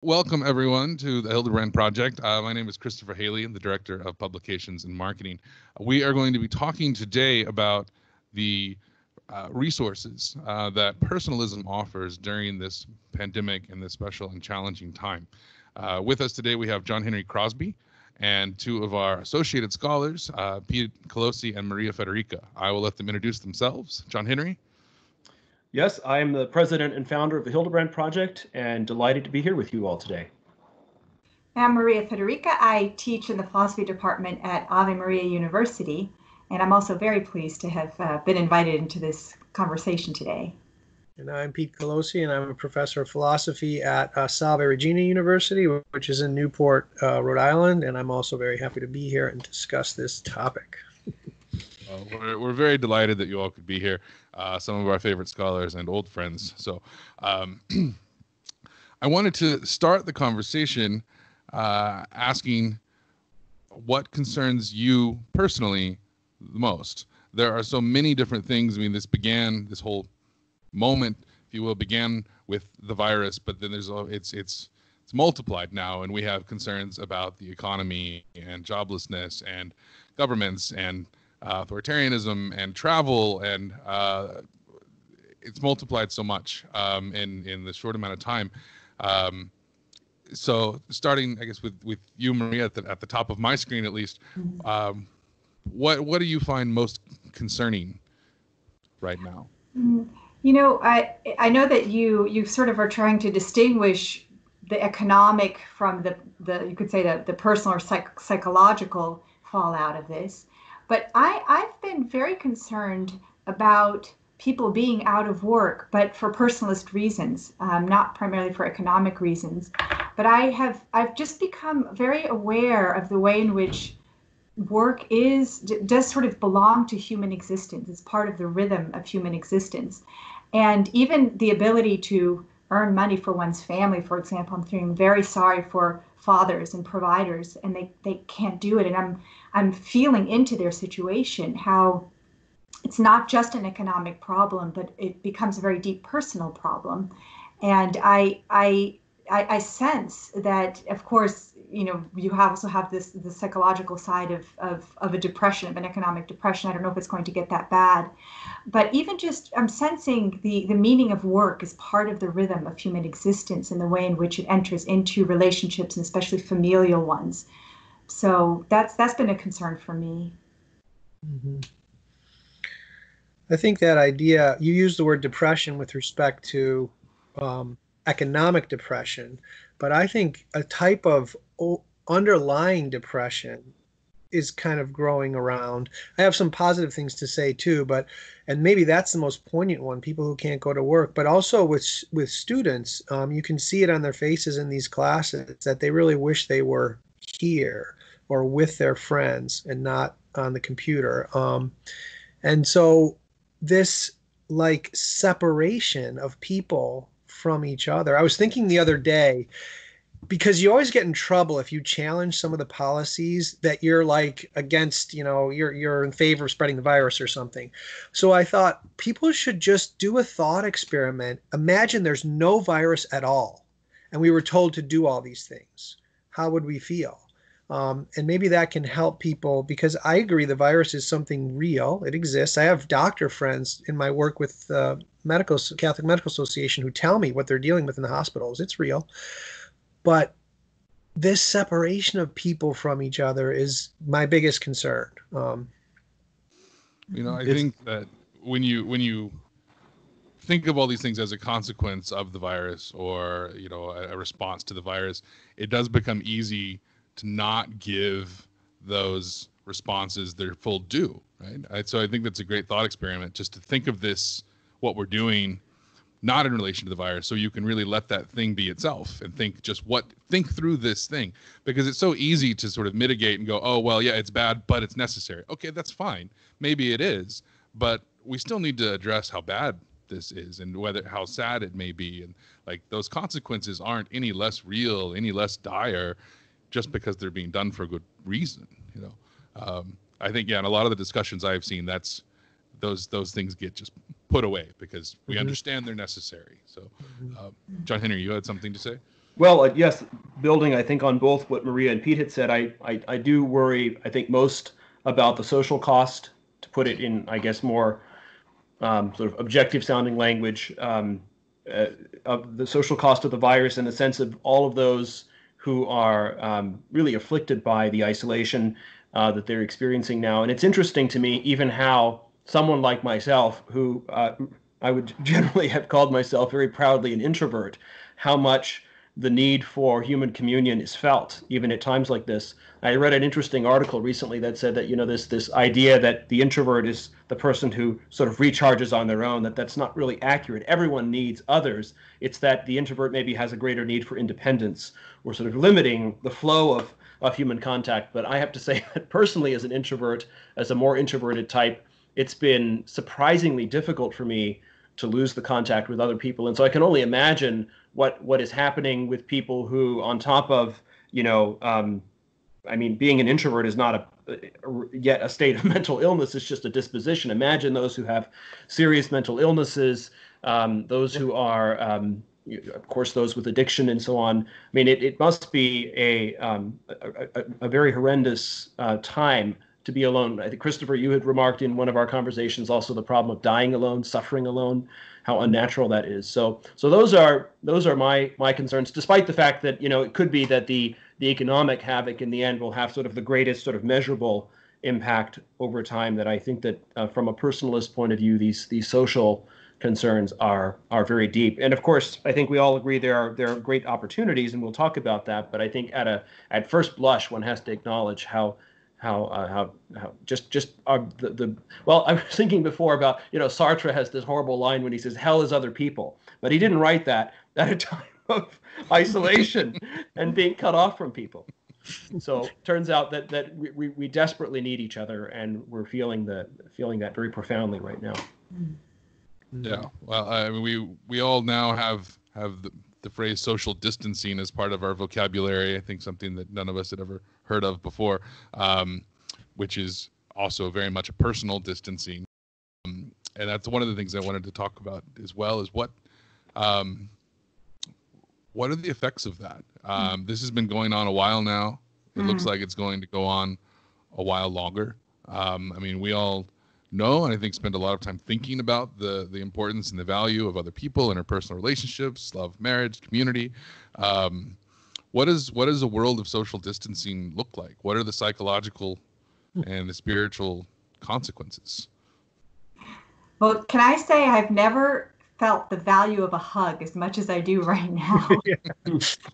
Welcome, everyone, to the Hildebrand Project. My name is Christopher Haley. I'm the Director of Publications and Marketing. We are going to be talking today about the resources that personalism offers during this pandemic and this special and challenging time. With us today, we have John Henry Crosby and two of our associated scholars, Pete Colosi and Maria Federica. I will let them introduce themselves. John Henry. Yes, I am the president and founder of the Hildebrand Project and delighted to be here with you all today. I'm Maria Federica. I teach in the philosophy department at Ave Maria University, and I'm also very pleased to have been invited into this conversation today. And I'm Pete Colosi, and I'm a professor of philosophy at Salve Regina University, which is in Newport, Rhode Island, and I'm also very happy to be here and discuss this topic. We're very delighted that you all could be here, some of our favorite scholars and old friends. So I wanted to start the conversation asking what concerns you personally the most. There are so many different things. I mean, this whole moment, if you will, began with the virus, but then it's multiplied now, and we have concerns about the economy and joblessness and governments and authoritarianism and travel, and it's multiplied so much in the short amount of time. So starting, I guess, with you, Maria, at the top of my screen at least, what do you find most concerning right now? You know, I know that you sort of are trying to distinguish the economic from the you could say the personal or psychological fallout of this. But I've been very concerned about people being out of work, but for personalist reasons, not primarily for economic reasons. But I've just become very aware of the way in which work does sort of belong to human existence. It's part of the rhythm of human existence. And even the ability to earn money for one's family, for example, I'm feeling very sorry for fathers and providers, and they can't do it. And I'm feeling into their situation, how it's not just an economic problem, but it becomes a very deep personal problem. And I sense that, of course, you know, you also have the psychological side of a depression, of an economic depression. I don't know if it's going to get that bad, but even just I'm sensing the meaning of work as part of the rhythm of human existence and the way in which it enters into relationships, and especially familial ones. So that's been a concern for me. Mm-hmm. I think that idea, you use the word depression with respect to economic depression, but I think a type of underlying depression is kind of growing around. I have some positive things to say too, and maybe that's the most poignant one, people who can't go to work, but also with students, you can see it on their faces in these classes that they really wish they were here or with their friends and not on the computer. And so this like separation of people from each other. I was thinking the other day, because you always get in trouble if you challenge some of the policies that you're like against, you know, you're in favor of spreading the virus or something. So I thought people should just do a thought experiment. Imagine there's no virus at all, and we were told to do all these things. How would we feel? And maybe that can help people, because I agree the virus is something real. It exists. I have doctor friends in my work with Catholic Medical Association who tell me what they're dealing with in the hospitals. It's real. But this separation of people from each other is my biggest concern. You know, I think that when you think of all these things as a consequence of the virus, or, you know, a response to the virus, it does become easy to not give those responses their full due, right? So I think that's a great thought experiment, just to think of this, what we're doing, not in relation to the virus, so you can really let that thing be itself and think through this thing, because it's so easy to sort of mitigate and go, oh, well, yeah, it's bad, but it's necessary. Okay, that's fine. Maybe it is, but we still need to address how bad this is and how sad it may be. And like those consequences aren't any less real, any less dire, just because they're being done for a good reason, you know. I think, yeah, in a lot of the discussions I've seen, that's those things get just put away because we understand they're necessary. So, John Henry, you had something to say? Well, yes, building, I think, on both what Maria and Pete had said, I do worry, I think, most about the social cost, to put it in, I guess, more sort of objective sounding language, of the social cost of the virus in the sense of all of those who are really afflicted by the isolation that they're experiencing now. And it's interesting to me, even how someone like myself, who I would generally have called myself very proudly an introvert, how much the need for human communion is felt, even at times like this. I read an interesting article recently that said that, this idea that the introvert is the person who sort of recharges on their own, that's not really accurate. Everyone needs others. It's that the introvert maybe has a greater need for independence, or sort of limiting the flow of human contact. But I have to say that personally, as an introvert, as a more introverted type, it's been surprisingly difficult for me to lose the contact with other people. And so I can only imagine what is happening with people who, on top of, being an introvert is not yet a state of mental illness. It's just a disposition. Imagine those who have serious mental illnesses, those who are, of course, those with addiction and so on. I mean, it must be a very horrendous time to be alone. I think, Christopher, you had remarked in one of our conversations also the problem of dying alone, suffering alone, how unnatural that is. So those are my concerns, despite the fact that, it could be that the economic havoc in the end will have sort of the greatest sort of measurable impact over time. That I think that from a personalist point of view, these social concerns are very deep. And of course, I think we all agree there are great opportunities, and we'll talk about that. But I think at first blush, one has to acknowledge how just well, I was thinking before about, Sartre has this horrible line when he says hell is other people, but he didn't write that at a time of isolation and being cut off from people. So turns out that we desperately need each other, and we're feeling that very profoundly right now. Yeah, well, I mean, we all now have the phrase social distancing as part of our vocabulary. I think something that none of us had ever heard of before, which is also very much a personal distancing. And that's one of the things I wanted to talk about as well, is what are the effects of that? This has been going on a while now. It looks like it's going to go on a while longer. I mean, we all know, and I think spend a lot of time thinking about the importance and the value of other people, interpersonal relationships, love, marriage, community. What does a world of social distancing look like? What are the psychological and the spiritual consequences? Well, can I say I've never felt the value of a hug as much as I do right now.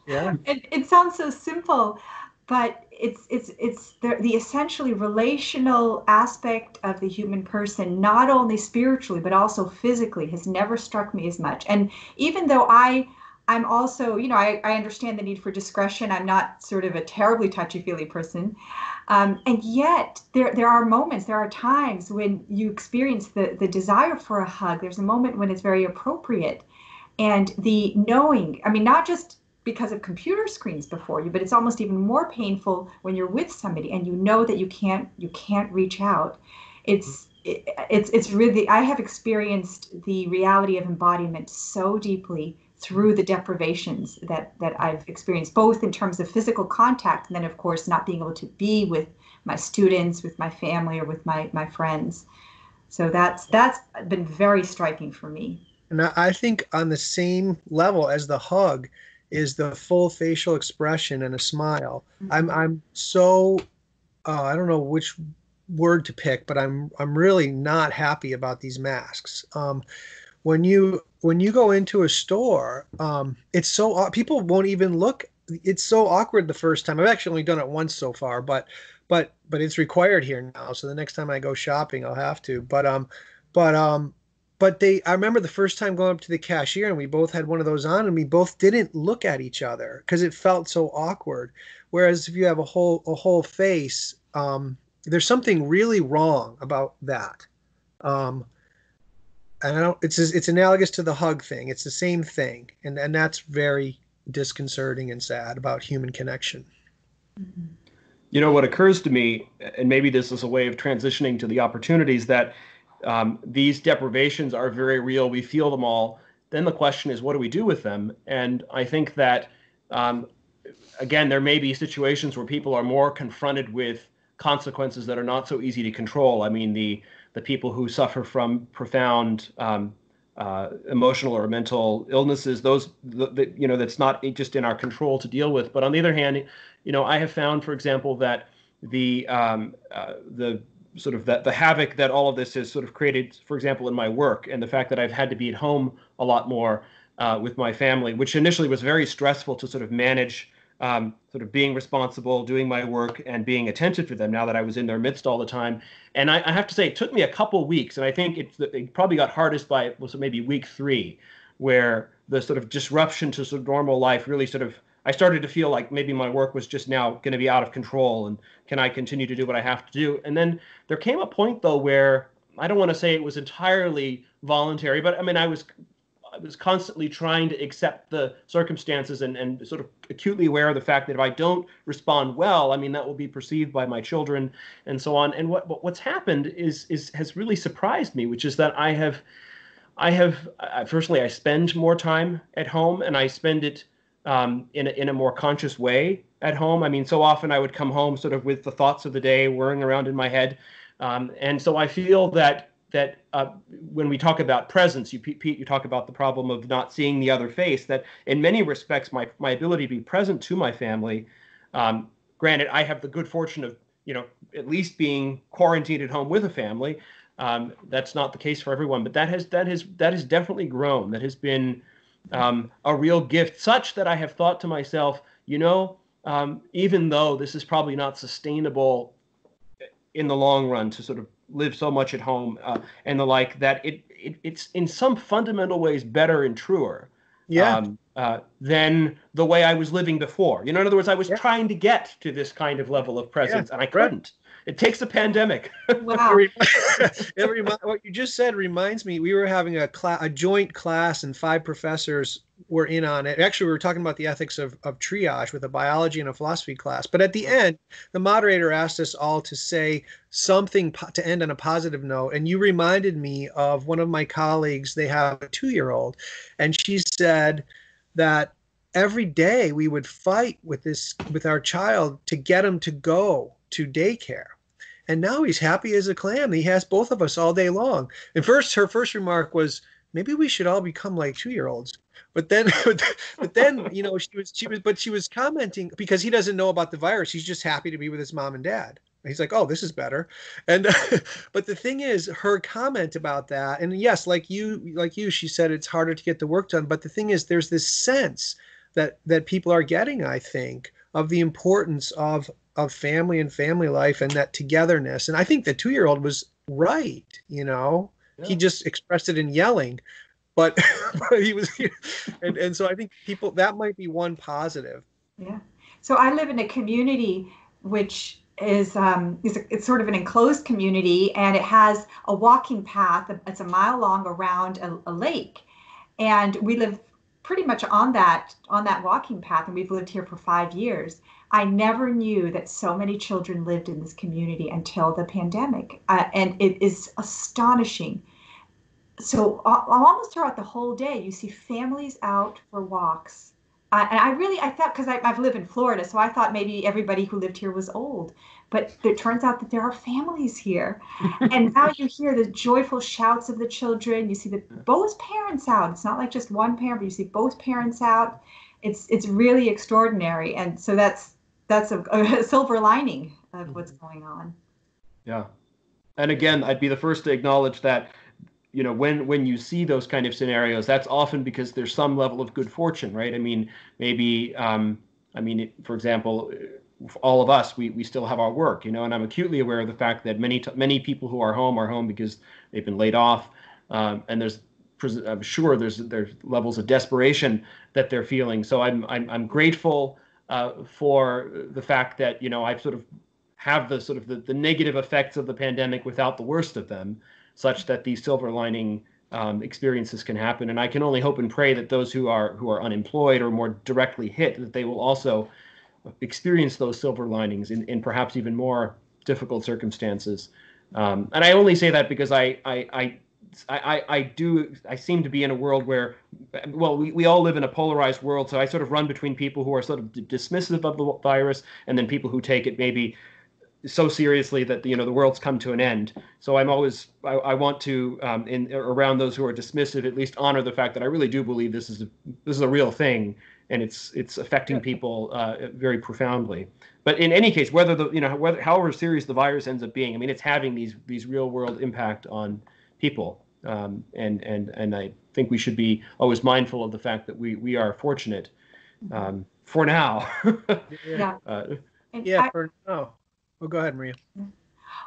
Yeah. It sounds so simple, but it's the essentially relational aspect of the human person, not only spiritually but also physically, has never struck me as much. And even though I'm also, I understand the need for discretion. I'm not sort of a terribly touchy-feely person. And yet there are moments, there are times when you experience the desire for a hug. There's a moment when it's very appropriate. And the knowing, not just because of computer screens before you, but it's almost even more painful when you're with somebody and you know that you can't reach out. It's really, I have experienced the reality of embodiment so deeply through the deprivations that I've experienced, both in terms of physical contact and then, of course, not being able to be with my students, with my family, or with my friends. So that's been very striking for me. And I think on the same level as the hug is the full facial expression and a smile. Mm-hmm. I'm so I don't know which word to pick, but I'm really not happy about these masks. When you go into a store, it's so people won't even look. It's so awkward the first time. I've actually only done it once so far, but it's required here now. So the next time I go shopping, I'll have to. But I remember the first time going up to the cashier and we both had one of those on and we both didn't look at each other because it felt so awkward. Whereas if you have a whole face, there's something really wrong about that. And it's analogous to the hug thing. It's the same thing. And that's very disconcerting and sad about human connection. Mm-hmm. What occurs to me, and maybe this is a way of transitioning to the opportunities, that these deprivations are very real. We feel them all. Then the question is, what do we do with them? And I think that again, there may be situations where people are more confronted with consequences that are not so easy to control. I mean, the people who suffer from profound emotional or mental illnesses, those that's not just in our control to deal with. But on the other hand, I have found, for example, that the sort of the havoc that all of this has sort of created, for example, in my work, and the fact that I've had to be at home a lot more with my family, which initially was very stressful to sort of manage, sort of being responsible, doing my work, and being attentive to them now that I was in their midst all the time. And I have to say, it took me a couple weeks, and I think it probably got hardest by maybe week 3, where the sort of disruption to sort of normal life really sort of, I started to feel like maybe my work was just now going to be out of control, and can I continue to do what I have to do? And then there came a point, though, where I don't want to say it was entirely voluntary, but I mean, I was constantly trying to accept the circumstances and sort of acutely aware of the fact that if I don't respond well, I mean, that will be perceived by my children and so on. And what's happened has really surprised me, which is that personally, I spend more time at home, and I spend it in a more conscious way at home. I mean, so often I would come home sort of with the thoughts of the day whirring around in my head. And so I feel that when we talk about presence, Pete, you talk about the problem of not seeing the other face, that in many respects, my ability to be present to my family, granted, I have the good fortune of, at least being quarantined at home with a family. That's not the case for everyone, but that has definitely grown. That has been a real gift, such that I have thought to myself, even though this is probably not sustainable in the long run to sort of live so much at home and the like, that it's in some fundamental ways better and truer than the way I was living before. In other words, I was trying to get to this kind of level of presence, and I couldn't. It takes a pandemic. Wow. What you just said reminds me, we were having a joint class, and 5 professors were in on it. Actually, we were talking about the ethics of triage with a biology and a philosophy class. But at the end, the moderator asked us all to say something to end on a positive note. And you reminded me of one of my colleagues. They have a 2-year-old, and she said that every day we would fight with our child to get him to go to daycare. And now he's happy as a clam. He has both of us all day long. And her first remark was, maybe we should all become like 2-year-olds. But then, she was commenting, because he doesn't know about the virus. He's just happy to be with his mom and dad. He's like, oh, this is better. And but the thing is, her comment about that, and yes, like you, she said it's harder to get the work done. But the thing is, there's this sense that people are getting, I think, of the importance of family and family life and that togetherness. And I think the 2-year-old was right. He just expressed it in yelling, but he was, and so I think people, that might be one positive. Yeah. So I live in a community which is it's sort of an enclosed community, and it has a walking path. It's a mile long around a lake, and we live pretty much on that walking path, and we've lived here for 5 years. I never knew that so many children lived in this community until the pandemic, and it is astonishing. So almost throughout the whole day, you see families out for walks. And I thought, because I've lived in Florida, so I thought maybe everybody who lived here was old. But it turns out that there are families here. And now you hear the joyful shouts of the children. You see both parents out. It's not like just one parent, but you see both parents out. It's really extraordinary. And so that's a silver lining of what's going on. Yeah. And again, I'd be the first to acknowledge that, when you see those kind of scenarios, that's often because there's some level of good fortune, right? I mean, maybe, for example, all of us, we still have our work, and I'm acutely aware of the fact that many people who are home because they've been laid off, and I'm sure there's levels of desperation that they're feeling. So I'm grateful for the fact that I've sort of have the negative effects of the pandemic without the worst of them, such that these silver lining experiences can happen. And I can only hope and pray that those who are unemployed or more directly hit, that they will also experience those silver linings in perhaps even more difficult circumstances. And I only say that because I I seem to be in a world where, well, we all live in a polarized world, so I sort of run between people who are sort of dismissive of the virus and then people who take it maybe so seriously that the world's come to an end. So I'm always I want to around those who are dismissive at least honor the fact that I really do believe this is a real thing, and it's affecting people very profoundly. But in any case, however serious the virus ends up being, I mean, it's having these real world impact on people, and I think we should be always mindful of the fact that we are fortunate for now. Yeah. For now. Well, go ahead, Maria.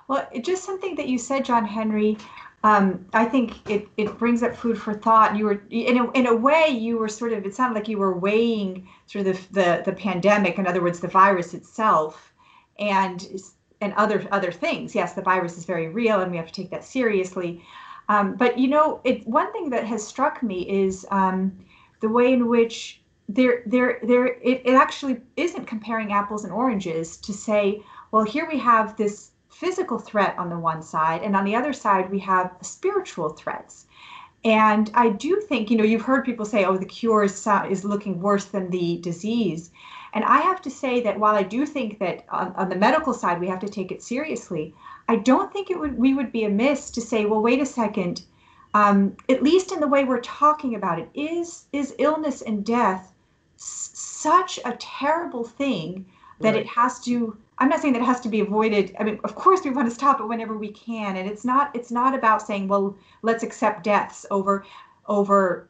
Well, just something that you said, John Henry, I think it brings up food for thought. You were in a way you were sort of, it sounded like you were weighing sort of the pandemic, in other words, the virus itself, and other things. Yes, the virus is very real, and we have to take that seriously. But one thing that has struck me is the way in which it actually isn't comparing apples and oranges to say, well, here we have this physical threat on the one side, and on the other side, we have spiritual threats. And I do think, you've heard people say, oh, the cure is looking worse than the disease. And I have to say that while I do think that on the medical side, we have to take it seriously, I don't think we would be amiss to say, well, wait a second, at least in the way we're talking about it, is illness and death such a terrible thing that Right. it has to, I'm not saying that it has to be avoided. I mean, of course we want to stop it whenever we can. And it's not about saying, well, let's accept deaths over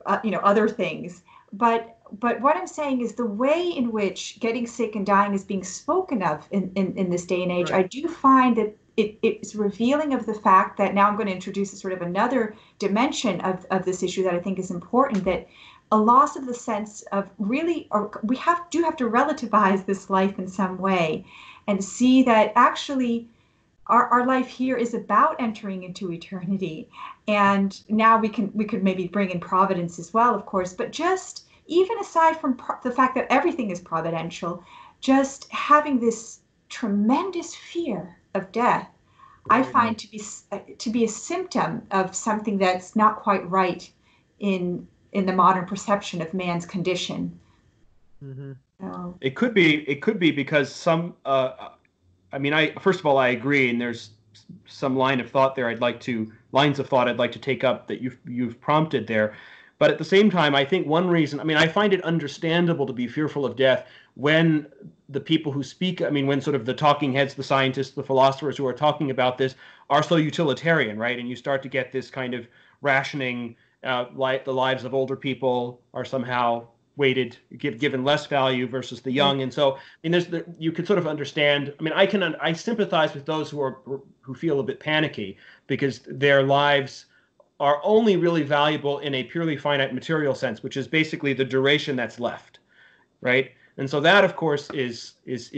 other things. But what I'm saying is the way in which getting sick and dying is being spoken of in this day and age, Right. I do find that it's revealing of the fact that now I'm going to introduce a sort of another dimension of this issue that I think is important, that a loss of the sense of really, or we do have to relativize this life in some way and see that actually our life here is about entering into eternity. And now we could maybe bring in providence as well, of course, but just even aside from the fact that everything is providential, just having this tremendous fear of death, I find to be a symptom of something that's not quite right in the modern perception of man's condition. Mm-hmm. So. It could be because some. First of all, I agree, and there's some lines of thought I'd like to take up that you've prompted there. But at the same time, I think one reason, I find it understandable to be fearful of death when the people who speak, when sort of the talking heads, the scientists, the philosophers who are talking about this are so utilitarian, right? And you start to get this kind of rationing, like the lives of older people are somehow weighted, given less value versus the young. And so, you could sort of understand. I sympathize with those who feel a bit panicky because their lives are only really valuable in a purely finite material sense, which is basically the duration that's left, right? And so that, of course, is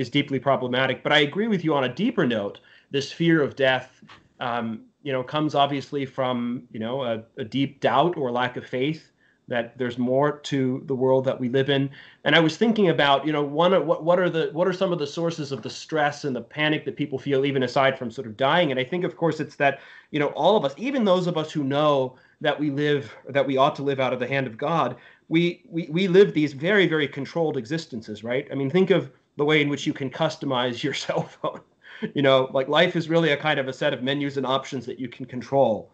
deeply problematic. But I agree with you on a deeper note. This fear of death, comes obviously from a deep doubt or lack of faith that there's more to the world that we live in. And I was thinking about, what are some of the sources of the stress and the panic that people feel, even aside from sort of dying. And I think, of course, it's that, all of us, even those of us who know that we ought to live out of the hand of God, we live these very, very controlled existences, right? Think of the way in which you can customize your cell phone. Like life is really a kind of a set of menus and options that you can control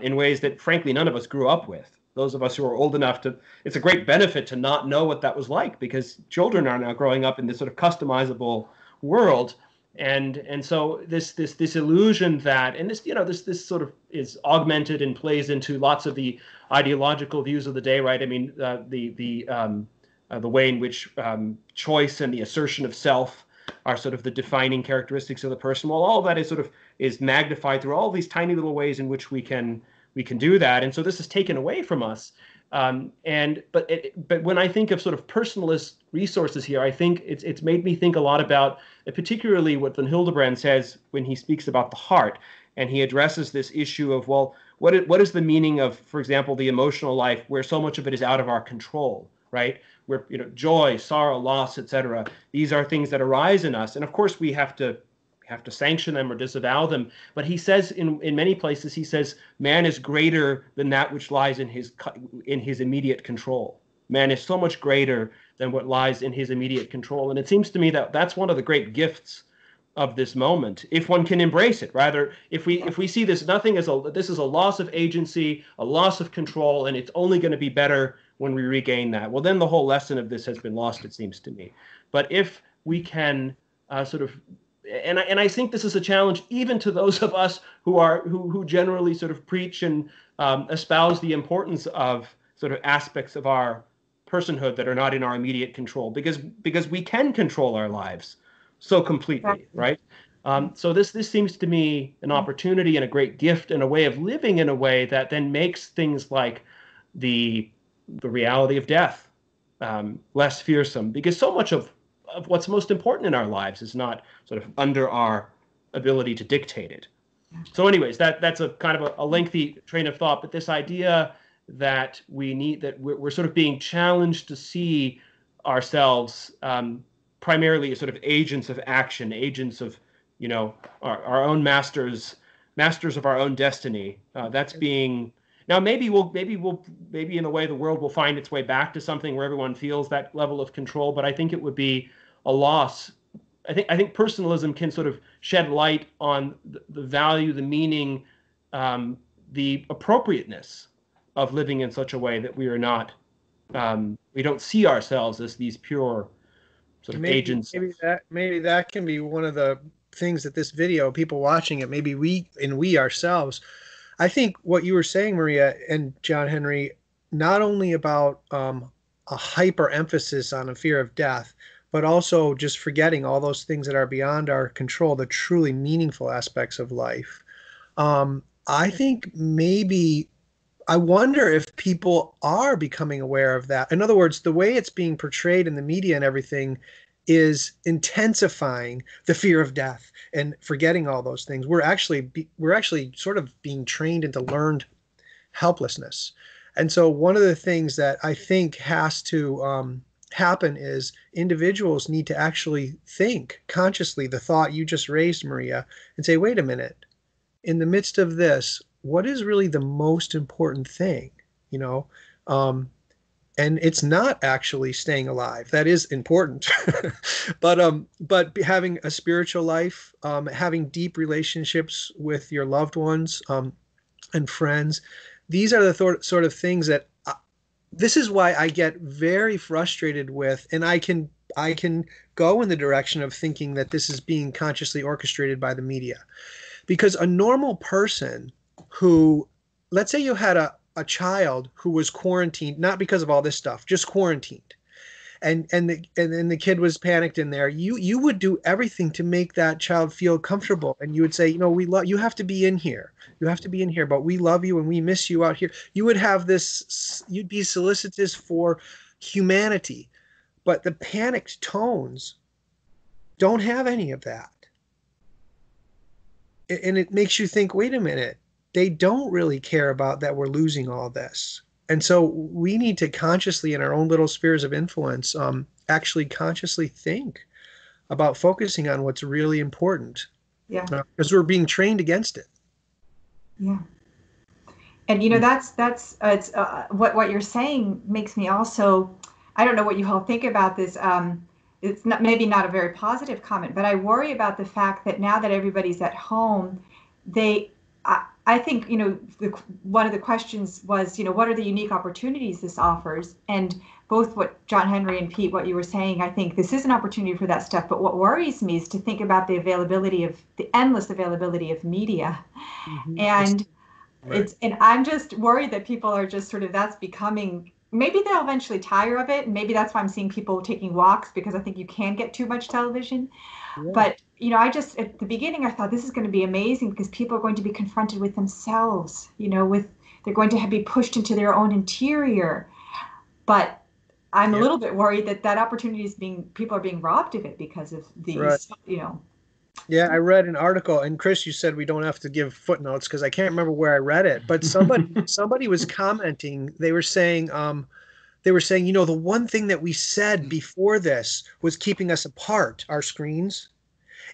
in ways that, frankly, none of us grew up with. Those of us who are old enough it's a great benefit to not know what that was like, because children are now growing up in this sort of customizable world. And so this illusion that, and this sort of is augmented and plays into lots of the ideological views of the day, right? The way in which choice and the assertion of self are sort of the defining characteristics of the person. Well, all of that is magnified through all these tiny little ways in which we can do that. And so this is taken away from us. But when I think of sort of personalist resources here, I think it's made me think a lot about particularly what von Hildebrand says when he speaks about the heart, and he addresses this issue of, well, what is the meaning of, for example, the emotional life where so much of it is out of our control, right? Where joy, sorrow, loss, etc. These are things that arise in us, and of course we have to have to sanction them or disavow them. But he says in many places, he says, man is greater than that which lies in his immediate control. Man is so much greater than what lies in his immediate control. And it seems to me that that's one of the great gifts of this moment, if one can embrace it. Rather, if we see this nothing as this is a loss of agency, a loss of control, and it's only going to be better when we regain that, well, then the whole lesson of this has been lost, it seems to me. But if we can and I think this is a challenge even to those of us who generally sort of preach and espouse the importance of sort of aspects of our personhood that are not in our immediate control, because we can control our lives so completely, right? So this seems to me an opportunity and a great gift and a way of living in a way that then makes things like the reality of death less fearsome, because so much of what's most important in our lives is not sort of under our ability to dictate it. So anyways, that's a kind of a lengthy train of thought, but this idea that we're sort of being challenged to see ourselves primarily as sort of agents of action, agents of, our own masters of our own destiny. That's being now maybe in a way the world will find its way back to something where everyone feels that level of control, but I think it would be a loss. I think personalism can sort of shed light on the value, the meaning, the appropriateness of living in such a way that we are not, we don't see ourselves as these pure sort of agents. Maybe that can be one of the things that this video, people watching it, maybe we ourselves. I think what you were saying, Maria and John Henry, not only about a hyper emphasis on a fear of death, but also just forgetting all those things that are beyond our control, the truly meaningful aspects of life. I think I wonder if people are becoming aware of that. In other words, the way it's being portrayed in the media and everything is intensifying the fear of death and forgetting all those things. We're actually sort of being trained into learned helplessness. And so one of the things that I think has to happen is individuals need to actually think consciously the thought you just raised, Maria, and say, wait a minute, in the midst of this, what is really the most important thing, and it's not actually staying alive. That is important, but having a spiritual life, having deep relationships with your loved ones and friends, these are the sort of things that this is why I get very frustrated with, and I can go in the direction of thinking that this is being consciously orchestrated by the media, because a normal person who, let's say you had a child who was quarantined, not because of all this stuff, just quarantined, and the kid was panicked in there, you would do everything to make that child feel comfortable, and you would say, we love you, have to be in here, but we love you and we miss you out here. You would have this, you'd be solicitous for humanity, but the panicked tones don't have any of that, and it makes you think, wait a minute, they don't really care about that we're losing all this. And so we need to consciously, in our own little spheres of influence, actually consciously think about focusing on what's really important. Yeah. Because we're being trained against it. Yeah. And that's it's what you're saying makes me also, I don't know what you all think about this. It's maybe not a very positive comment, but I worry about the fact that now that everybody's at home, I think, one of the questions was, what are the unique opportunities this offers? And both what John Henry and Pete, what you were saying, I think this is an opportunity for that stuff. But what worries me is to think about the endless availability of media. Mm-hmm. And and I'm just worried that people are just sort of, that's becoming, maybe they'll eventually tire of it. And maybe that's why I'm seeing people taking walks, because I think you can get too much television. Yeah. But I just, at the beginning, I thought this is going to be amazing because people are going to be confronted with themselves, they're going to be pushed into their own interior. But I'm a little bit worried that opportunity people are being robbed of it because of these, right. Yeah, I read an article, and Chris, you said we don't have to give footnotes because I can't remember where I read it, but somebody was commenting, they were saying, the one thing that we said before this was keeping us apart, our screens.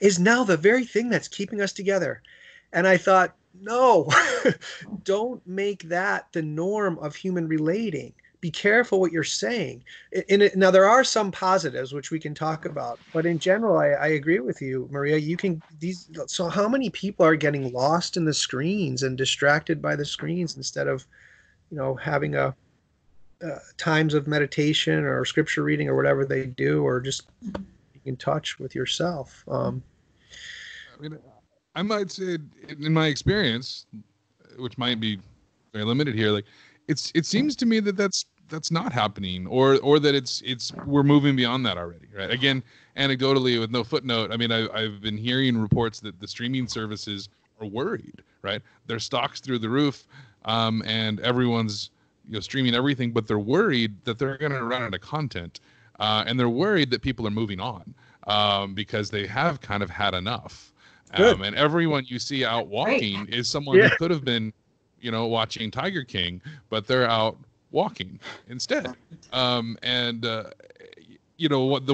is now the very thing that's keeping us together. And I thought, no, don't make that the norm of human relating. Be careful what you're saying. Now, there are some positives which we can talk about, but in general, I agree with you, Maria. So how many people are getting lost in the screens and distracted by the screens instead of, having times of meditation or scripture reading or whatever they do, or just being in touch with yourself. I mean, I might say, in my experience, which might be very limited here, like it seems to me that that's not happening, or that we're moving beyond that already, right? Again, anecdotally, with no footnote, I mean, I've been hearing reports that the streaming services are worried, right? Their stocks through the roof, and everyone's streaming everything, but they're worried that they're going to run out of content, and they're worried that people are moving on, because they have kind of had enough. And everyone you see out walking is someone who could have been, watching Tiger King, but they're out walking instead. The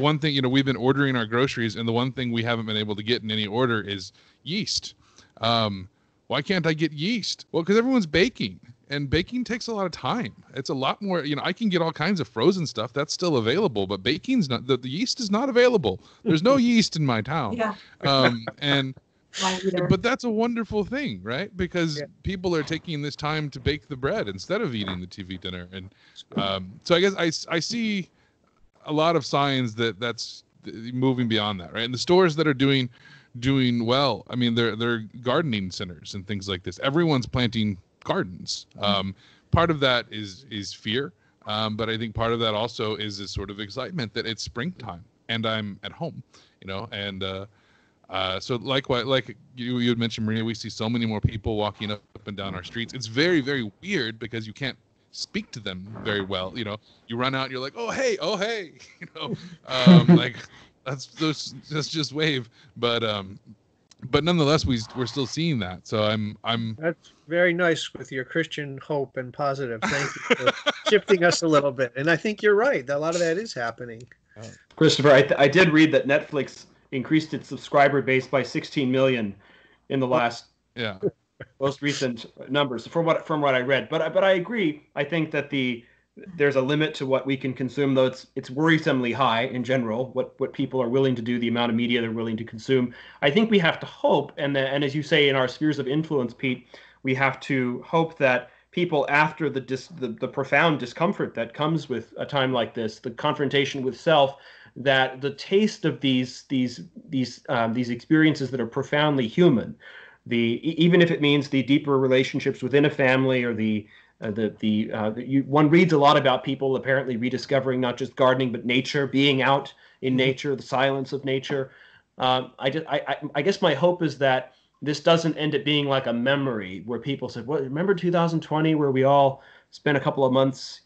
one thing, we've been ordering our groceries, and the one thing we haven't been able to get in any order is yeast. Why can't I get yeast? Well, because everyone's baking, and baking takes a lot of time. It's a lot more, I can get all kinds of frozen stuff that's still available, but baking's not, the yeast is not available. There's no yeast in my town. Yeah. But that's a wonderful thing, right? Because people are taking this time to bake the bread instead of eating the TV dinner. And so I guess I see a lot of signs that's moving beyond that, right? And the stores that are doing well, I mean, they're gardening centers and things like this. Everyone's planting gardens. Part of that is fear, but I think part of that also is this sort of excitement that it's springtime and I'm at home, and so likewise, like you had mentioned, Maria, we see so many more people walking up and down our streets. It's very, very weird because you can't speak to them very well. You run out and you're like, oh hey, like that's just wave. But nonetheless, we're still seeing that. So I'm. That's very nice with your Christian hope and positive. Thank you for shifting us a little bit. And I think you're right. A lot of that is happening. Christopher, I did read that Netflix increased its subscriber base by 16 million in the last most recent numbers from what I read. But I agree. I think that there's a limit to what we can consume, though it's worrisomely high in general. What people are willing to do, the amount of media they're willing to consume. I think we have to hope, and as you say, in our spheres of influence, Pete, we have to hope that people, after the profound discomfort that comes with a time like this, the confrontation with self, that the taste of these experiences that are profoundly human, even if it means the deeper relationships within a family, or one reads a lot about people apparently rediscovering not just gardening but nature, being out in nature, the silence of nature. I guess my hope is that this doesn't end up being like a memory where people said, "What? Remember 2020 where we all spent a couple of months,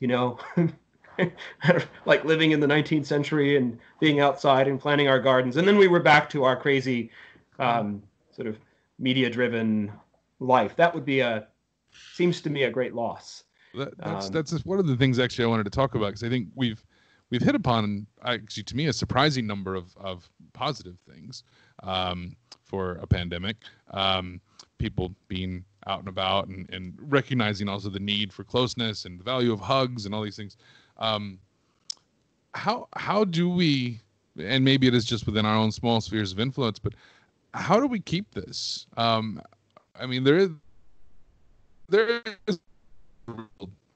like living in the 19th century and being outside and planting our gardens, and then we were back to our crazy sort of media-driven life." That would be seems to me a great loss. That's just one of the things actually I wanted to talk about, because I think we've hit upon, actually, to me, a surprising number of positive things for a pandemic. People being out and about, and recognizing also the need for closeness and the value of hugs and all these things. How do we, and maybe it is just within our own small spheres of influence, but how do we keep this? I mean, there is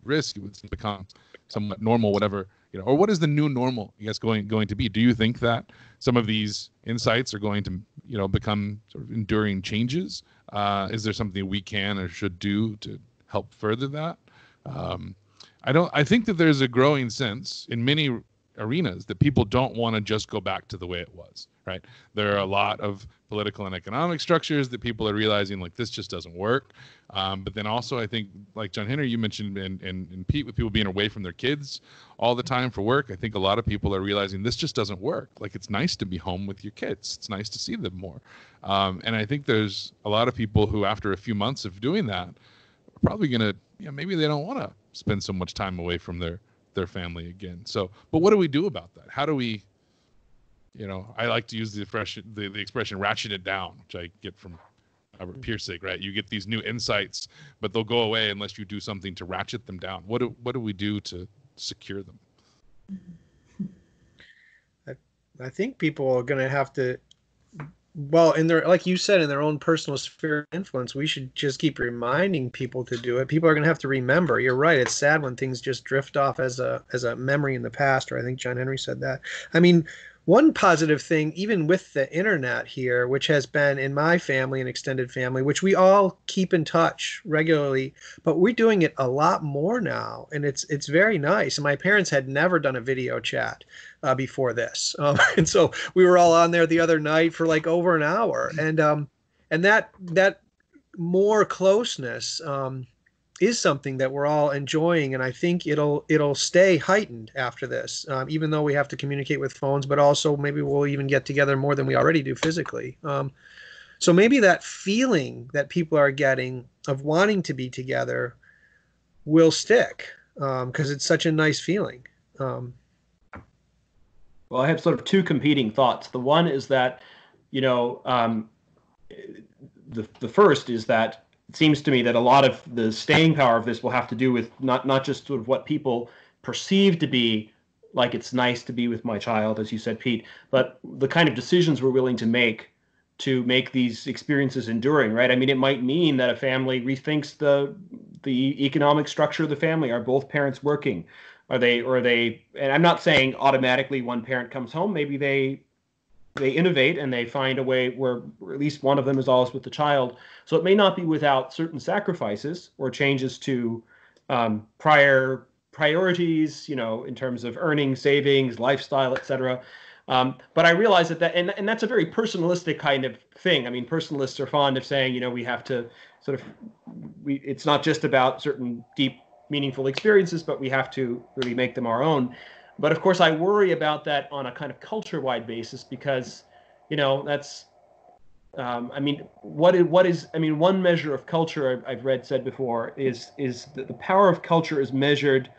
risk it would become somewhat normal, whatever, or what is the new normal, I guess, going to be? Do you think that some of these insights are going to, become sort of enduring changes? Is there something we can or should do to help further that? I think that there's a growing sense in many arenas that people don't want to just go back to the way it was, right? There are a lot of political and economic structures that people are realizing, like, this just doesn't work. But then also, I think, like John Henry, you mentioned, and Pete, with people being away from their kids all the time for work, I think a lot of people are realizing this just doesn't work. Like, it's nice to be home with your kids. It's nice to see them more. And I think there's a lot of people who, after a few months of doing that, are probably going to, maybe they don't want to spend so much time away from their family again. So, but what do we do about that? How do we I like to use the expression ratchet it down, which I get from Robert Pirsig, right? You get these new insights, but they'll go away unless you do something to ratchet them down. What do we do to secure them? I think people are going to have to, well, in their, like you said, in their own personal sphere of influence, we should just keep reminding people to do it. People are going to have to remember. You're right. It's sad when things just drift off as a memory in the past, or I think John Henry said that. I mean, one positive thing, even with the internet here, which has been in my family and extended family, which we all keep in touch regularly, but we're doing it a lot more now, and it's very nice. And my parents had never done a video chat before this, and so we were all on there the other night for like over an hour, and that more closeness is something that we're all enjoying, and I think it'll stay heightened after this, even though we have to communicate with phones, but also maybe we'll even get together more than we already do physically. So maybe that feeling that people are getting of wanting to be together will stick, because it's such a nice feeling. Well, I have sort of two competing thoughts. The one is that, the first is that it seems to me that a lot of the staying power of this will have to do with not just sort of what people perceive to be like it's nice to be with my child, as you said, Pete, but the kind of decisions we're willing to make these experiences enduring, right? I mean, it might mean that a family rethinks the economic structure of the family. Are both parents working? Are they, and I'm not saying automatically one parent comes home. Maybe they innovate and they find a way where at least one of them is always with the child. So it may not be without certain sacrifices or changes to prior priorities, in terms of earning, savings, lifestyle, etc. But I realize that and that's a very personalistic kind of thing. I mean, personalists are fond of saying, we have to it's not just about certain deep, meaningful experiences, but we have to really make them our own. But of course, I worry about that on a kind of culture-wide basis because, that's, one measure of culture I've said before is that the power of culture is measured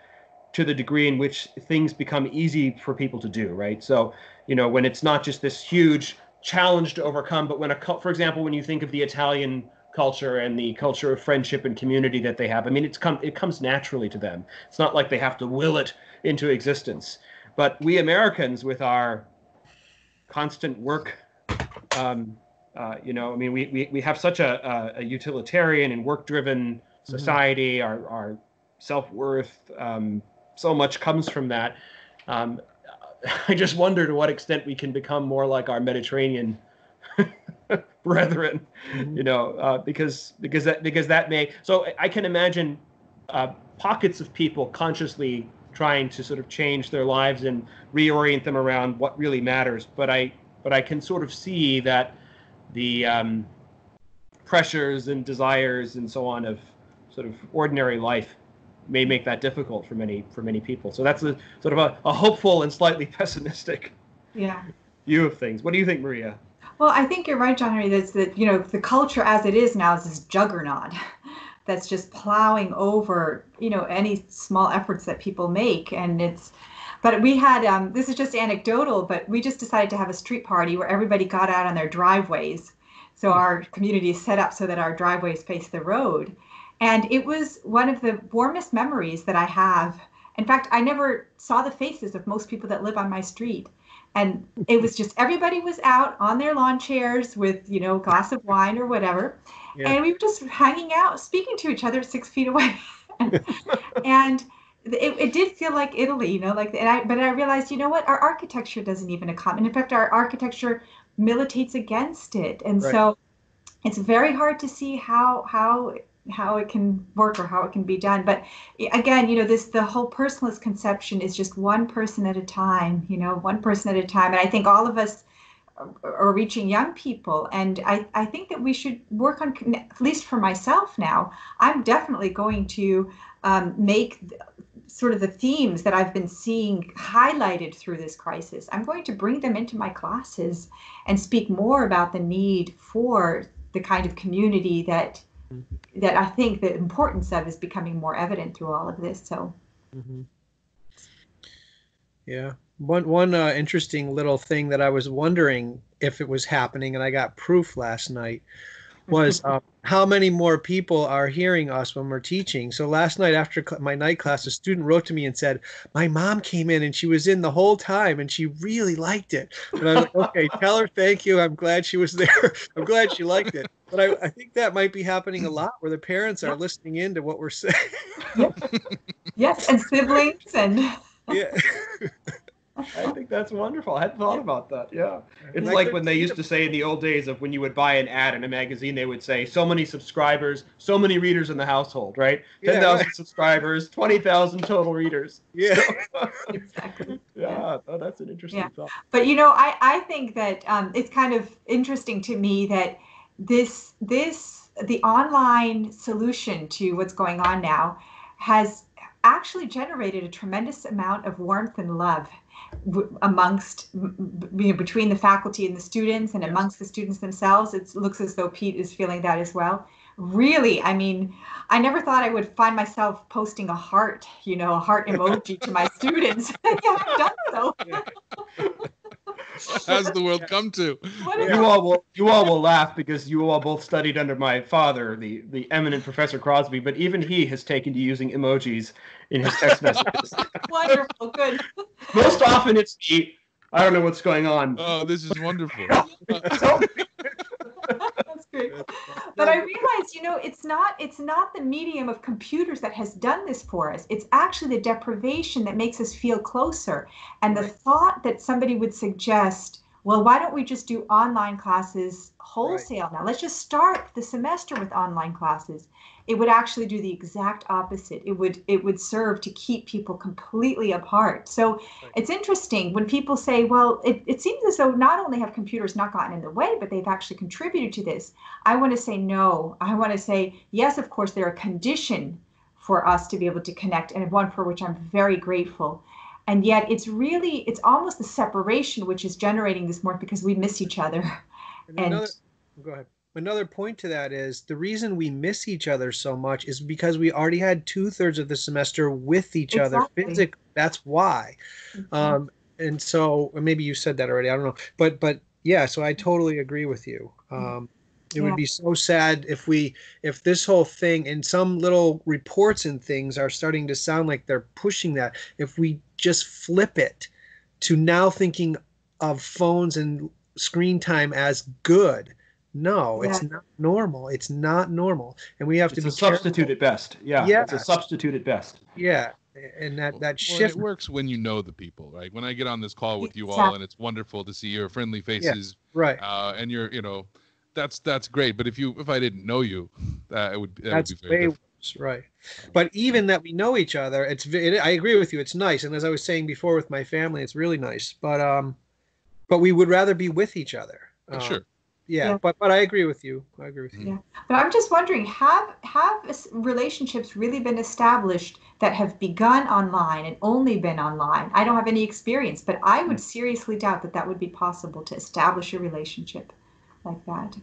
to the degree in which things become easy for people to do, right? So, when it's not just this huge challenge to overcome, but for example, when you think of the Italian culture and the culture of friendship and community that they have, I mean, it comes naturally to them. It's not like they have to will it into existence. But we Americans, with our constant work, we have such a utilitarian and work-driven society. Our self-worth, so much comes from that. I just wonder to what extent we can become more like our Mediterranean brethren, because that may. So I can imagine pockets of people consciously trying to sort of change their lives and reorient them around what really matters. But I can sort of see that the pressures and desires and so on of sort of ordinary life may make that difficult for many people. So that's a sort of a hopeful and slightly pessimistic view of things. What do you think, Maria? Well, I think you're right, John Henry. That the culture as it is now is this juggernaut that's just plowing over any small efforts that people make, but we had this is just anecdotal, but we just decided to have a street party where everybody got out on their driveways. So our community is set up so that our driveways face the road, and it was one of the warmest memories that I have. In fact, I never saw the faces of most people that live on my street. And it was just, everybody was out on their lawn chairs with, a glass of wine or whatever. Yeah. And we were just hanging out, speaking to each other 6 feet away. And it did feel like Italy, but I realized, what? Our architecture doesn't even accommodate. In fact, our architecture militates against it. And so it's very hard to see how it can work or how it can be done. But again, the whole personalist conception is just one person at a time, one person at a time. And I think all of us are reaching young people. And I think that we should work on, at least for myself now, I'm definitely going to make sort of the themes that I've been seeing highlighted through this crisis. I'm going to bring them into my classes and speak more about the need for the kind of community that I think the importance of is becoming more evident through all of this. So, yeah. One interesting little thing that I was wondering if it was happening, and I got proof last night, was how many more people are hearing us when we're teaching. So last night after my night class, a student wrote to me and said, my mom came in and she was in the whole time and she really liked it. And I was like, okay, tell her thank you. I'm glad she was there. I'm glad she liked it. But I think that might be happening a lot where the parents are listening in to what we're saying. Yes, and siblings and Yeah. I think that's wonderful. I hadn't thought about that. Yeah. It's Yeah. like when they used to say in the old days of when you would buy an ad in a magazine, they would say so many subscribers, so many readers in the household, right? 10,000 subscribers, 20,000 total readers. Yeah. exactly. Yeah. Oh, that's an interesting thought. But you know, I think that it's kind of interesting to me that the online solution to what's going on now has actually generated a tremendous amount of warmth and love amongst, between the faculty and the students, and amongst the students themselves. It looks as though Pete is feeling that as well. Really, I mean, I never thought I would find myself posting a heart emoji to my students. Yeah, I've done so. How's the world come to? You all will laugh because you all both studied under my father, the eminent Professor Crosby, but even he has taken to using emojis in his text messages. Wonderful, good. Most often it's the, I don't know what's going on. Oh, this is wonderful. That's great. But I realized, it's not the medium of computers that has done this for us. It's actually the deprivation that makes us feel closer. And the thought that somebody would suggest, well, why don't we just do online classes wholesale now? Let's just start the semester with online classes. It would actually do the exact opposite. It would serve to keep people completely apart. So it's interesting when people say, well, it seems as though not only have computers not gotten in the way, but they've actually contributed to this. I want to say no. I want to say, yes, of course, they're a condition for us to be able to connect, and one for which I'm very grateful. And yet it's almost the separation which is generating this more, because we miss each other. Go ahead. Another point to that is the reason we miss each other so much is because we already had 2/3 of the semester with each other physically. That's why. And so maybe you said that already. I don't know. But yeah, so I totally agree with you. It would be so sad if this whole thing, and some little reports and things are starting to sound like they're pushing that, if we just flip it to now thinking of phones and screen time as good. No, it's not normal. It's not normal. And we have to be a substitute at best. Yeah. It's a substitute at best. Yeah. And that shift. It works when you know the people, right? When I get on this call with you all, and it's wonderful to see your friendly faces. Yeah, right. And you're, that's great. But if I didn't know you, that would be very different. Right. But even that we know each other, I agree with you. It's nice. And as I was saying before with my family, it's really nice. But we would rather be with each other. Sure. Yeah, but I agree with you. Yeah, but I'm just wondering, have relationships really been established that have begun online and only been online? I don't have any experience, but I would seriously doubt that would be possible to establish a relationship like that.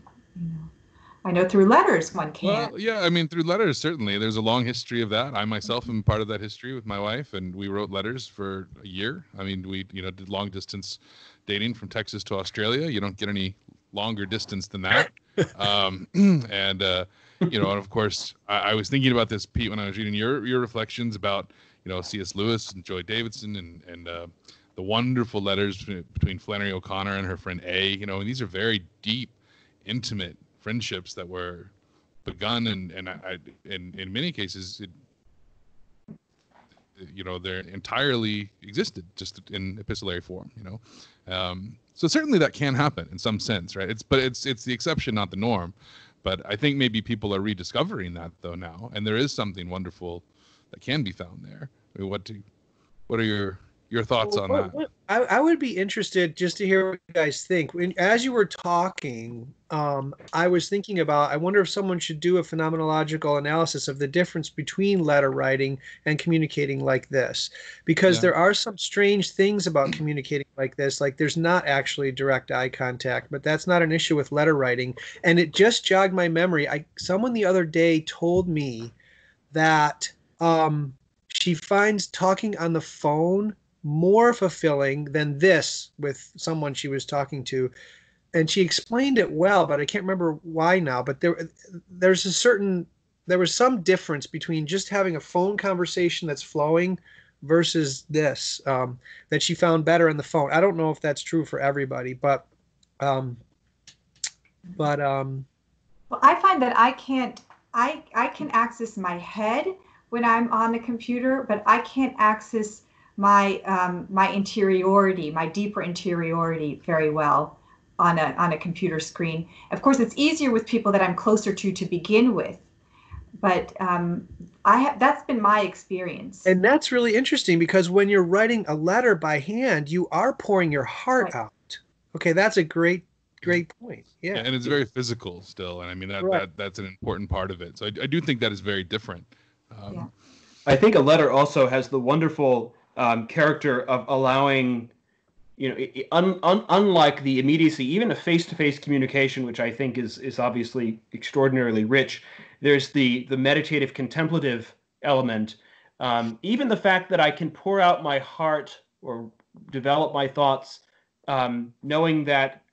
I know through letters one can. Well, yeah, I mean, through letters, certainly. There's a long history of that. I myself am part of that history with my wife, and we wrote letters for a year. I mean, we did long distance dating from Texas to Australia. You don't get any longer distance than that. And of course, I was thinking about this, Pete, when I was reading your reflections about, C.S. Lewis and Joy Davidson and the wonderful letters between Flannery O'Connor and her friend A. And these are very deep, intimate friendships that were begun, and in many cases, they're entirely existed just in epistolary form. So certainly that can happen in some sense, right? It's the exception, not the norm. But I think maybe people are rediscovering that though now, and there is something wonderful that can be found there. I mean, what are your thoughts on that? I would be interested just to hear what you guys think. As you were talking, I was thinking about, I wonder if someone should do a phenomenological analysis of the difference between letter writing and communicating like this. Because there are some strange things about communicating like this, like there's not actually direct eye contact, but that's not an issue with letter writing. And it just jogged my memory. Someone the other day told me that she finds talking on the phone more fulfilling than this with someone she was talking to. And she explained it well, but I can't remember why now. But there was some difference between just having a phone conversation that's flowing versus this, that she found better on the phone. I don't know if that's true for everybody, but Well, I find that I can access my head when I'm on the computer, but I can't access my my interiority, my deeper interiority very well on a computer screen. Of course, it's easier with people that I'm closer to begin with, but that's been my experience. And that's really interesting, because when you're writing a letter by hand, you are pouring your heart Right. out. Okay, that's a great point. Yeah. And it's very physical still, and I mean Right. that's an important part of it. So I do think that is very different. Yeah. I think a letter also has the wonderful character of allowing, unlike the immediacy, even a face-to-face communication, which I think is obviously extraordinarily rich. There's the meditative, contemplative element. Even the fact that I can pour out my heart or develop my thoughts, knowing that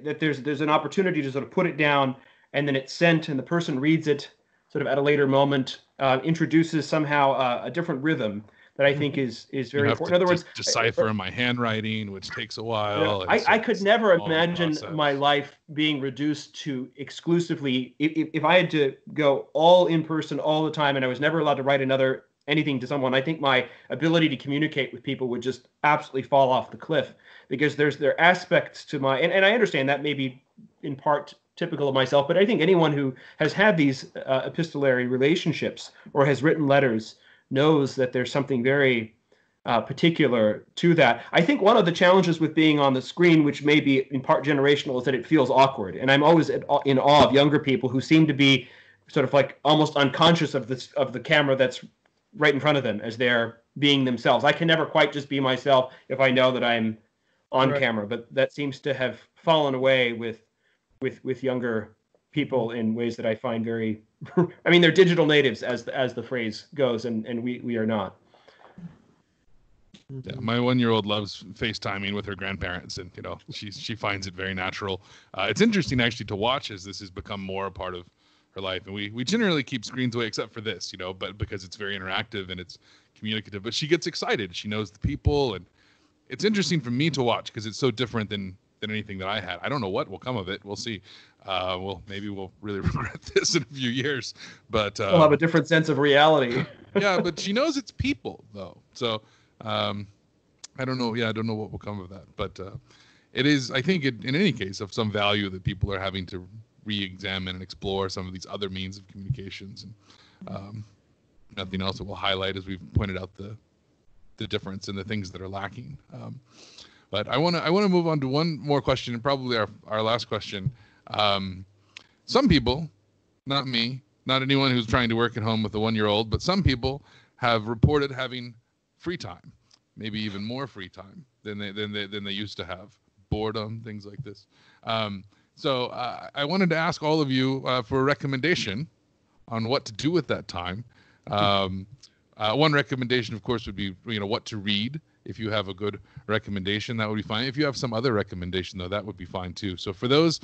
there's an opportunity to sort of put it down, and then it's sent, and the person reads it sort of at a later moment, introduces somehow a different rhythm that I think is very important. In other words, decipher my handwriting, which takes a while. I could never imagine my life being reduced to exclusively, if I had to go all in person all the time and I was never allowed to write anything to someone, I think my ability to communicate with people would just absolutely fall off the cliff, because there are aspects to and I understand that may be in part typical of myself, but I think anyone who has had these epistolary relationships or has written letters knows that there's something very particular to that. I think one of the challenges with being on the screen, which may be in part generational, is that it feels awkward. And I'm always in awe of younger people who seem to be sort of like almost unconscious of the camera that's right in front of them as they're being themselves. I can never quite just be myself if I know that I'm on camera, but that seems to have fallen away with younger people in ways that I find very, I mean, they're digital natives, as the phrase goes, and we are not. Yeah, my 1-year-old loves FaceTiming with her grandparents, and she finds it very natural. It's interesting actually to watch as this has become more a part of her life, and we generally keep screens away except for this, but because it's very interactive and it's communicative. But she gets excited. She knows the people, and it's interesting for me to watch because it's so different than anything that I had. I don't know what will come of it. We'll see. Maybe we'll really regret this in a few years, but we'll have a different sense of reality. Yeah, but she knows it's people though. So I don't know. Yeah, I don't know what will come of that, but it is, I think, in any case, of some value that people are having to re-examine and explore some of these other means of communications, and nothing else that we'll highlight as we've pointed out the difference and the things that are lacking. But I want to move on to one more question, and probably our last question. Some people, not me, not anyone who's trying to work at home with a 1-year-old, but some people have reported having free time, maybe even more free time than they used to have, boredom, things like this. So I wanted to ask all of you for a recommendation on what to do with that time. One recommendation, of course, would be what to read. If you have a good recommendation, that would be fine. If you have some other recommendation, though, that would be fine too. So for those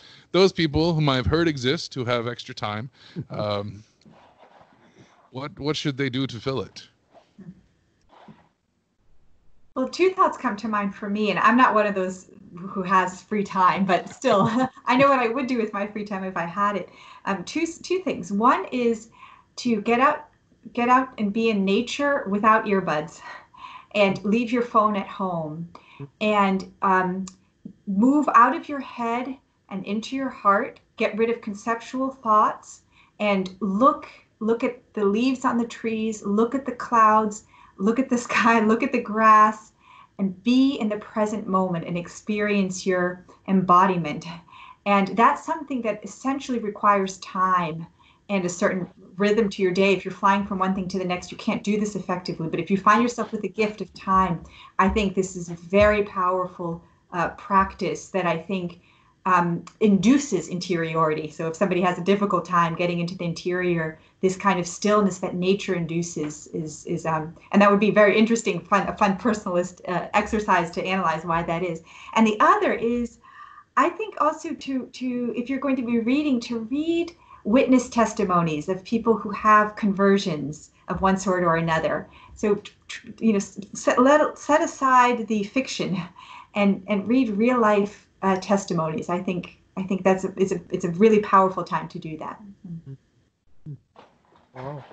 people whom I've heard exist who have extra time, what should they do to fill it? Well, two thoughts come to mind for me, and I'm not one of those who has free time, but still, I know what I would do with my free time if I had it. Two things. One is to get out and be in nature without earbuds, and leave your phone at home, and move out of your head and into your heart. Get rid of conceptual thoughts and look at the leaves on the trees, look at the clouds, look at the sky, look at the grass, and be in the present moment and experience your embodiment. And that's something that essentially requires time and a certain rhythm to your day. If you're flying from one thing to the next, you can't do this effectively. But if you find yourself with the gift of time, I think this is a very powerful practice that I think induces interiority. So if somebody has a difficult time getting into the interior, this kind of stillness that nature induces is and that would be very interesting, a fun personalist exercise to analyze why that is. And the other is, I think also to if you're going to be reading, to read witness testimonies of people who have conversions of one sort or another. So, set aside the fiction and read real life testimonies. I think it's a really powerful time to do that. Wow.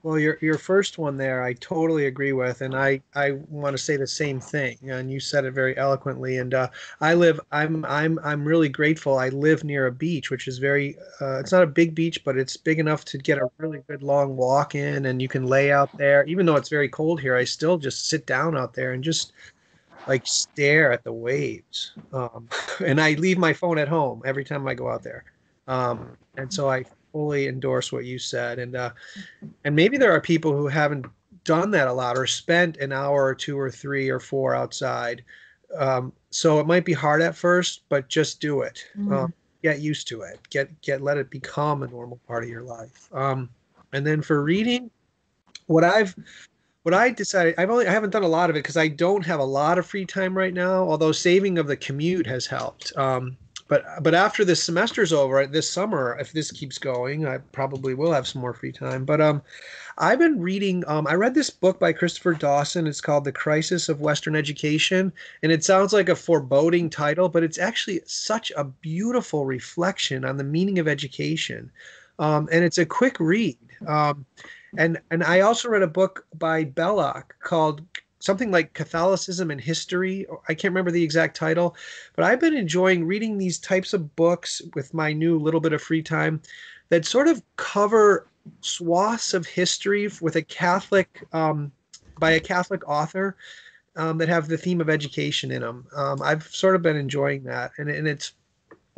Well, your first one there, I totally agree with, and I want to say the same thing. And you said it very eloquently. And I'm really grateful. I live near a beach, which is very. It's not a big beach, but it's big enough to get a really good long walk in, and you can lay out there. Even though it's very cold here, I still just sit down out there and just like stare at the waves. And I leave my phone at home every time I go out there. And so I fully endorse what you said. And maybe there are people who haven't done that a lot or spent an hour or 2 or 3 or 4 outside. So it might be hard at first, but just do it. Get used to it. Let it become a normal part of your life. And then for reading, what I decided, I haven't done a lot of it because I don't have a lot of free time right now, although saving of the commute has helped. But after this semester's over, this summer, if this keeps going, I probably will have some more free time. But I've been reading, I read this book by Christopher Dawson. It's called The Crisis of Western Education. And it sounds like a foreboding title, but it's actually such a beautiful reflection on the meaning of education. And it's a quick read. And I also read a book by Belloc called something like Catholicism and History. I can't remember the exact title, but I've been enjoying reading these types of books with my new little bit of free time that sort of cover swaths of history with a Catholic, by a Catholic author, that have the theme of education in them. I've sort of been enjoying that. And it's,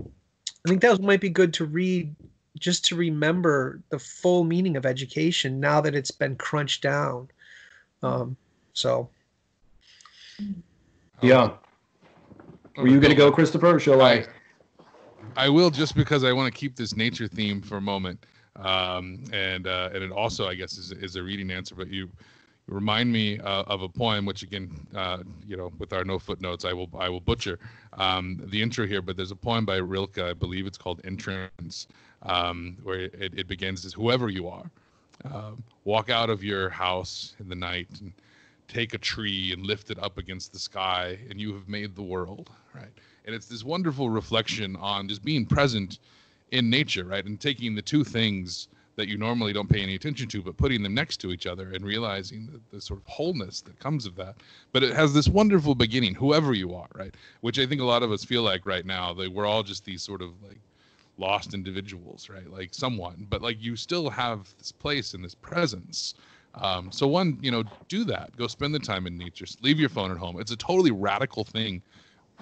I think that might be good to read just to remember the full meaning of education now that it's been crunched down. So. Yeah. Were you going to go, Christopher, or shall I? I will, just because I want to keep this nature theme for a moment. And it also, I guess, is a reading answer, but you remind me of a poem, which again, with our no footnotes, I will butcher the intro here, but there's a poem by Rilke, I believe it's called Entrance, where it begins as, whoever you are, walk out of your house in the night and take a tree and lift it up against the sky, and you have made the world, right? And it's this wonderful reflection on just being present in nature, right? And taking the two things that you normally don't pay any attention to, but putting them next to each other and realizing the sort of wholeness that comes of that. But it has this wonderful beginning, whoever you are, right? Which I think a lot of us feel like right now, that we're all just these sort of like lost individuals, right? Like someone, but like you still have this place and this presence. So one, do that. Go spend the time in nature. Leave your phone at home. It's a totally radical thing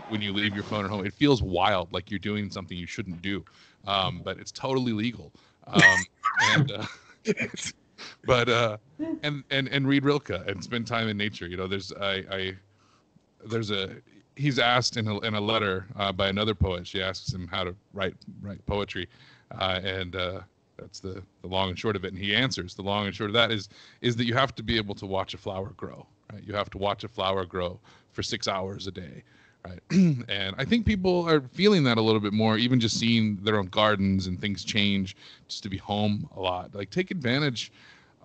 when you leave your phone at home. It feels wild, like you're doing something you shouldn't do, but it's totally legal. And read Rilke and spend time in nature. He's asked in a letter by another poet. She asks him how to write poetry, and that's the long and short of it. And he answers, the long and short of that is that you have to be able to watch a flower grow, right? You have to watch a flower grow for 6 hours a day, right? And I think people are feeling that a little bit more, even just seeing their own gardens and things change, just to be home a lot. Like, take advantage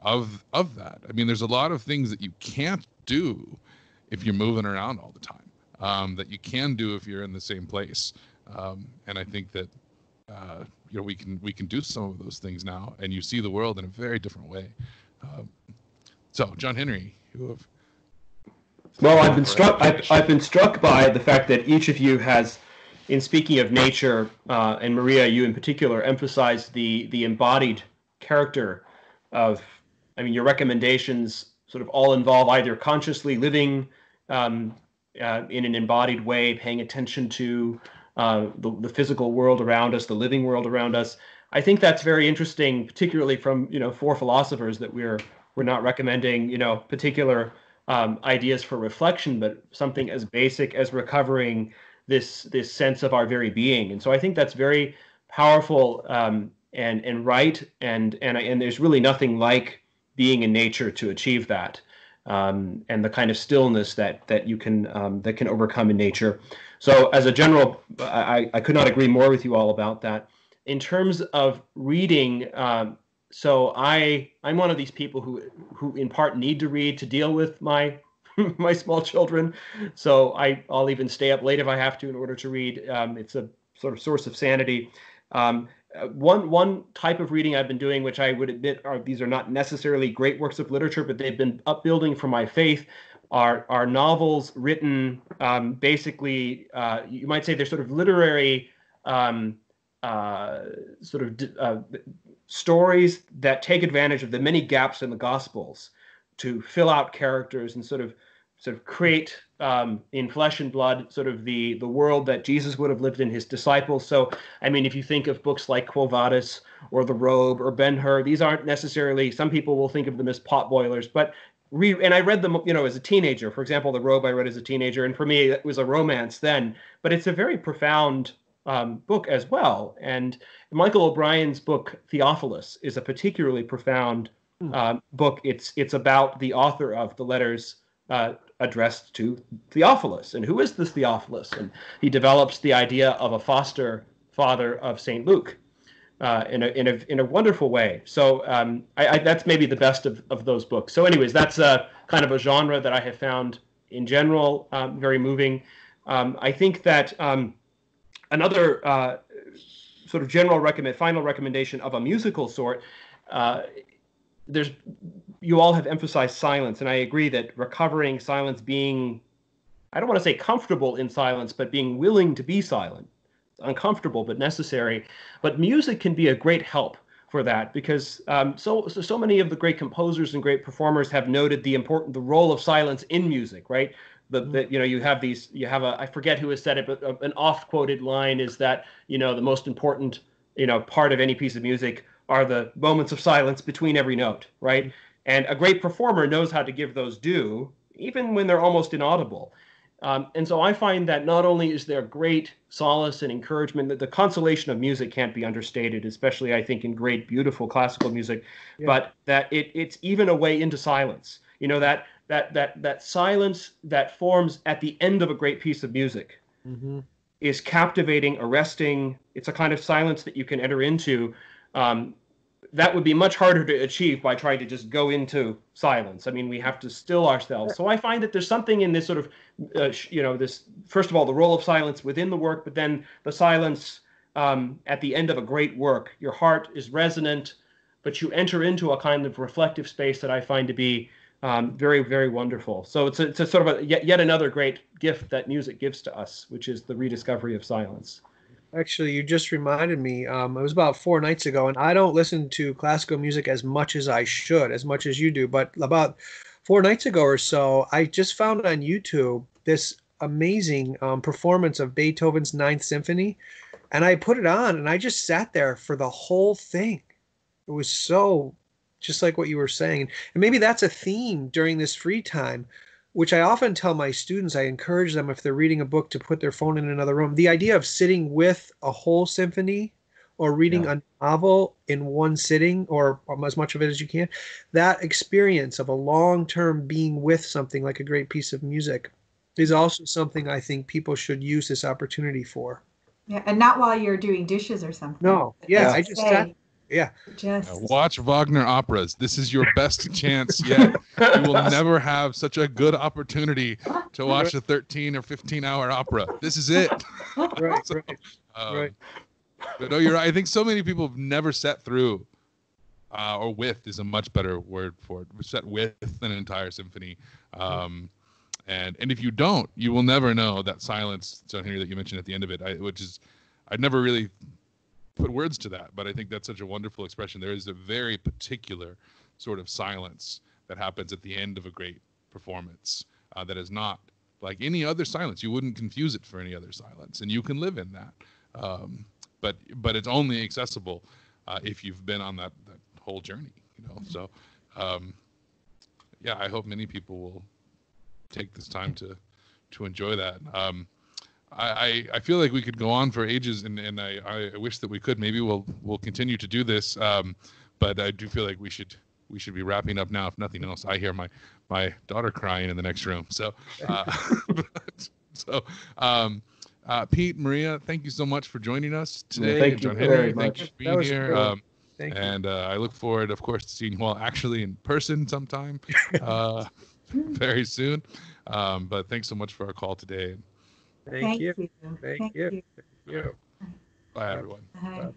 of that. I mean, there's a lot of things that you can't do if you're moving around all the time, that you can do if you're in the same place. And I think that we can do some of those things now, and you see the world in a very different way. So, John Henry, Well, I've been struck by the fact that each of you has, in speaking of nature, and Maria, you in particular, emphasized the embodied character of. I mean, your recommendations sort of all involve either consciously living in an embodied way, paying attention to the physical world around us, the living world around us. I think that's very interesting, particularly from 4 philosophers, that we're not recommending particular ideas for reflection, but something as basic as recovering this sense of our very being. And so I think that's very powerful, and right, and there's really nothing like being in nature to achieve that, and the kind of stillness that you can that can overcome in nature. So as a general, I could not agree more with you all about that. In terms of reading, so I'm one of these people who in part need to read to deal with my my small children. So I'll even stay up late if I have to in order to read. It's a sort of source of sanity. One type of reading I've been doing, which I would admit these are not necessarily great works of literature, but they've been upbuilding for my faith, are novels written basically, you might say they're sort of literary stories that take advantage of the many gaps in the Gospels to fill out characters and sort of create in flesh and blood sort of the world that Jesus would have lived in, his disciples. So, I mean, if you think of books like Vadis or The Robe or Ben-Hur, these aren't necessarily, some people will think of them as potboilers, but and I read them, as a teenager. For example, The Robe I read as a teenager, and for me it was a romance then, but it's a very profound book as well. And Michael O'Brien's book Theophilus is a particularly profound book. It's about the author of the letters addressed to Theophilus, and who is this Theophilus? And he develops the idea of a foster father of St. Luke in a wonderful way. So that's maybe the best of those books. So anyways, that's kind of a genre that I have found in general very moving. I think that another sort of final recommendation of a musical sort, you all have emphasized silence, and I agree that recovering silence, being, I don't want to say comfortable in silence, but being willing to be silent. It's uncomfortable but necessary. But music can be a great help for that, because so many of the great composers and great performers have noted the role of silence in music, right? You have I forget who has said it, but an oft quoted line is that the most important part of any piece of music are the moments of silence between every note, right? And a great performer knows how to give those due, even when they're almost inaudible. And so I find that not only is there great solace and encouragement, that the consolation of music can't be understated, especially I think in great, beautiful classical music, but that it's even a way into silence. That silence that forms at the end of a great piece of music is captivating, arresting. It's a kind of silence that you can enter into. That would be much harder to achieve by trying to just go into silence. I mean, we have to still ourselves. So I find that there's something in this sort of, this, first of all, the role of silence within the work, but then the silence at the end of a great work. Your heart is resonant, but you enter into a kind of reflective space that I find to be very, very wonderful. So it's a sort of yet another great gift that music gives to us, which is the rediscovery of silence. Actually, you just reminded me, it was about 4 nights ago, and I don't listen to classical music as much as I should, as much as you do, but about 4 nights ago or so, I just found on YouTube this amazing performance of Beethoven's Ninth Symphony, and I put it on, and I just sat there for the whole thing. It was so, just like what you were saying. And maybe that's a theme during this free time, which I often tell my students. I encourage them, if they're reading a book, to put their phone in another room. The idea of sitting with a whole symphony or reading a novel in one sitting, or as much of it as you can, that experience of a long-term being with something like a great piece of music is also something I think people should use this opportunity for. Yeah, and not while you're doing dishes or something. No, I just sat. Yeah. Watch Wagner operas. This is your best chance yet. You will never have such a good opportunity to watch a 13 or 15-hour opera. This is it. Right. But no, you're right. I think so many people have never sat through, or with is a much better word for it. Sat with an entire symphony. And if you don't, you will never know that silence, John Henry, that you mentioned at the end of it, I'd never really put words to that, but I think that's such a wonderful expression. There is a very particular sort of silence that happens at the end of a great performance that is not like any other silence. You wouldn't confuse it for any other silence, and you can live in that. But it's only accessible if you've been on that whole journey, So, I hope many people will take this time to enjoy that. I feel like we could go on for ages, and I wish that we could. Maybe we'll continue to do this, but I do feel like we should be wrapping up now, if nothing else. I hear my daughter crying in the next room. So, Pete, Maria, thank you so much for joining us today. Thank you very thank much. you for being here. Thank you. And I look forward, of course, to seeing you all actually in person sometime very soon. But thanks so much for our call today. Thank you. Thank you. Thank you. Thank you. Bye, everyone. Bye.